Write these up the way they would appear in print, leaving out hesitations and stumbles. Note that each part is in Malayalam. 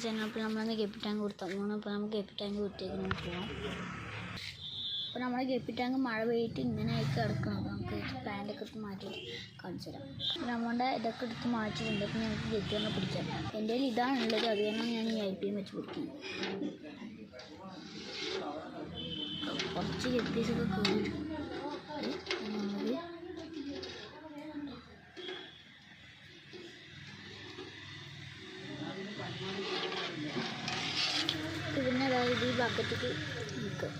ചാനൽ അപ്പോൾ നമ്മളൊന്ന് ഗപ്പി ടാങ്ക് കൊടുത്താൽ പോകണം. അപ്പോൾ നമുക്ക് ഗപ്പി ടാങ്ക് വിട്ടേക്ക് പോകാം. അപ്പോൾ നമ്മുടെ ഗപ്പി ടാങ്ക് മഴ പെയ്യിട്ട് ഇങ്ങനെ ആയിട്ട് കിടക്കണം. അപ്പോൾ നമുക്ക് പാൻ്റൊക്കെ എടുത്ത് മാറ്റി കാണിച്ചു തരാം. അപ്പോൾ നമ്മുടെ ഇതൊക്കെ എടുത്ത് മാറ്റിയിട്ടുണ്ട്. അപ്പോൾ ഞങ്ങൾക്ക് ഗപ്പി ഒന്ന് പിടിക്കാം. എൻ്റെ കയ്യിൽ ഇതാണുള്ളത്, അത് കാരണം ഞാൻ ഈ IPM വെച്ച് പിടിക്കുന്നത്. കുറച്ച് ഗപ്പീസൊക്കെ കയറിയിട്ടുണ്ട്. പിന്നെ അതായത് ഈ ബക്കറ്റിക്ക് നിൽക്കും.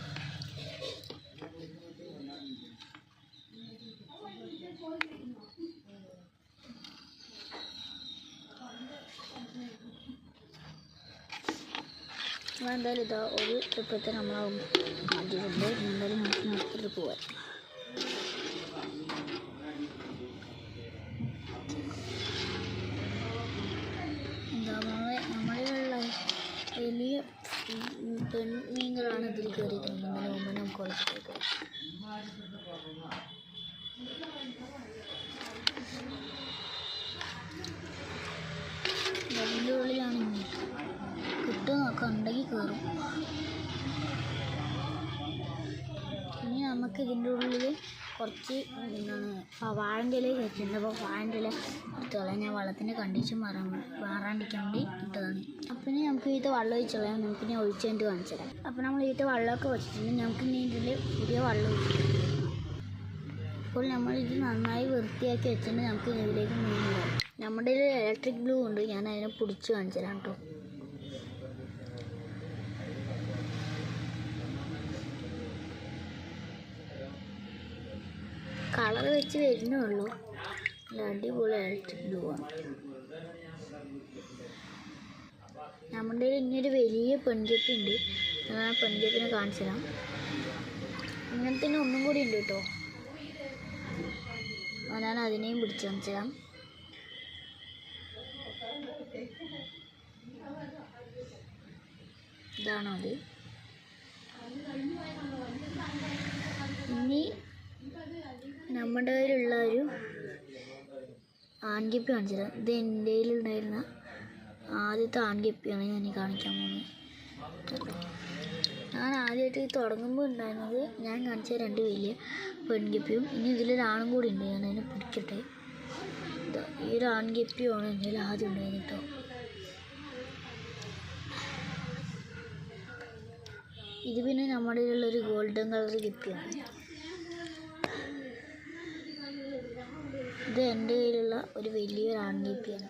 എന്തായാലും ഇതാ ഒരു ട്രിപ്പത്തെ നമ്മളാവും മാറ്റിയിട്ടുണ്ട്. എന്തായാലും നമുക്ക് അടുത്ത ട്രിപ്പ് പോകാം. എന്താ നമ്മളുള്ള വലിയ പെൺമീനുകളാണ് ഇതിൽ കയറിയിരിക്കുന്നത്. ഇന്നലെ മുമ്പ് നമുക്ക് കുളത്തിലേക്ക് അതിൻ്റെ ഉള്ളിലാണ് കിട്ടുക നോക്കാം, ഉണ്ടെങ്കിൽ കയറും. ഇനി നമുക്ക് ഇതിൻ്റെ ഉള്ളിൽ കുറച്ച് വാഴൻ്റെ ഇല വെച്ചിട്ടുണ്ട്. അപ്പോൾ വാഴൻ്റെ ഇല എടുത്തോളാം. ഞാൻ വെള്ളത്തിൻ്റെ കണ്ടീഷൻ മാറാണ്ടിരിക്കാൻ വേണ്ടി ഇട്ടതാണ്. അപ്പോൾ ഇനി നമുക്ക് ഇതിൽ വെള്ളം ഒഴിച്ചോളാം. നമുക്ക് ഇനി ഒഴിച്ച് കഴിഞ്ഞിട്ട് കാണിച്ചു തരാം. അപ്പോൾ നമ്മൾ ഇതിൽ വെള്ളമൊക്കെ വെച്ചിട്ടുണ്ട്. നമുക്ക് ഇനി ഇതിൽ പുതിയ വെള്ളം ഒഴിച്ചിട്ടുണ്ട്. അപ്പോൾ നമ്മളിത് നന്നായി വൃത്തിയാക്കി വെച്ചിട്ട് നമുക്ക് ഇതിലേക്ക് നീങ്ങാം. നമ്മുടെ ഇതിൽ ഇലക്ട്രിക് ബ്ലൂ ഉണ്ട്, ഞാൻ അതിനെ പിടിച്ച് കാണിച്ചു തരാം കേട്ടോ. കളർ വെച്ച് വരുന്നേ ഉള്ളൂ. നല്ല അടിപൊളി ഇലക്ട്രിക് ബ്ലൂ ആണ്. നമ്മുടെ ഇനിയൊരു വലിയ പെൺചെപ്പി ഉണ്ട്, ഞാൻ ആ പെൺചെപ്പിനെ കാണിച്ചു തരാം. ഇങ്ങനത്തെ ഒന്നും കൂടി ഉണ്ട് കേട്ടോ, ഞാൻ അതിനെയും പിടിച്ച് കാണിച്ചു തരാം. ഇതാണോ അത്? ഇനി നമ്മുടെ കയ്യിലുള്ള ഒരു ആൺകപ്പി കാണിച്ചു തരാം. ഇത് എൻ്റെ കയ്യിലുണ്ടായിരുന്ന ആദ്യത്തെ ആൺകപ്പിയാണ് ഞാൻ കാണിക്കാൻ പോകുന്നത്. ഞാൻ ആദ്യമായിട്ട് തുടങ്ങുമ്പോൾ ഉണ്ടായിരുന്നത് ഞാൻ കാണിച്ച 2 വലിയ പെൺകപ്പിയും, ഇനി ഇതിലൊരാണും കൂടി ഉണ്ട്. ഞാൻ അതിനെ പിടിക്കട്ടെ. ഈ ഒരു ആൺകപ്പിയുമാണ് എൻ്റെ കയ്യിൽ ആദ്യം ഉണ്ടായിരുന്നു കേട്ടോ. ഇത് പിന്നെ നമ്മുടെ കയ്യിലുള്ളൊരു ഗോൾഡൻ കളർ ഗപ്പിയാണ്. ഇത് എൻ്റെ കയ്യിലുള്ള ഒരു വലിയൊരു ആൺകപ്പിയാണ്.